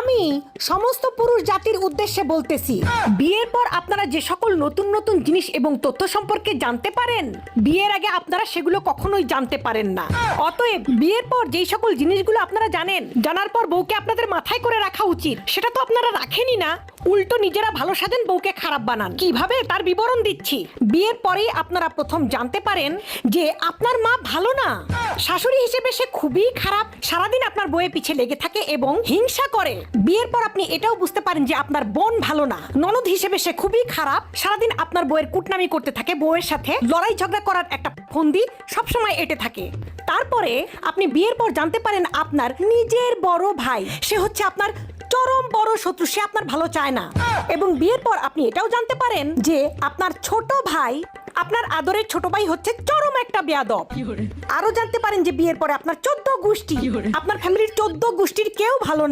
আমি সমস্ত পুরুষ জাতির উদ্দেশ্যে বলতেছি, বিয়ের পর আপনারা যে সকল নতুন নতুন জিনিস এবং তথ্য সম্পর্কে জানতে পারেন, বিয়ের আগে আপনারা সেগুলো কখনোই জানতে পারেন না। অতএব বিয়ের পর যেই সকল জিনিসগুলো আপনারা জানেন, জানার পর বউকে আপনাদের মাথায় করে রাখা উচিত, সেটা তো আপনারা রাখেনই না, উল্টো নিজেরা ভালো সাজেন, বউকে খারাপ বানান। কিভাবে তার বিবরণ দিচ্ছি। বিয়ের পরেই আপনারা প্রথম জানতে পারেন যে আপনার মা ভালো না, শাশুড়ি হিসেবে সে খুবই খারাপ, সারাদিন আপনার বউয়ের পিছে লেগে থাকে এবং হিংসা করে। বিয়ের পর আপনি এটাও বুঝতে পারেন যে আপনার বোন ভালো না, ননদ হিসেবে সে খুবই খারাপ, সারাদিন আপনার বউয়ের কুটনামি করতে থাকে, বউয়ের সাথে লড়াই ঝগড়া করার একটা ফন্দি সবসময় এঁটে থাকে। তারপরে আপনি বিয়ের পর জানতে পারেন আপনার নিজের বড় ভাই, সে হচ্ছে আপনার চরম বড় শত্রু, সে আপনার ভালো চায় না। এবং বিয়ের পর আপনি এটাও জানতে পারেন যে আপনার ছোট ভাই, আপনার আদরের ছোট ভাই হচ্ছে চরম একটা বেয়াদব। আরো জানতে পারেন যে বিয়ের পরে আপনার 14 গোষ্ঠী, আপনার ফ্যামিলির 14 গোষ্ঠীর কেউ ভালো না।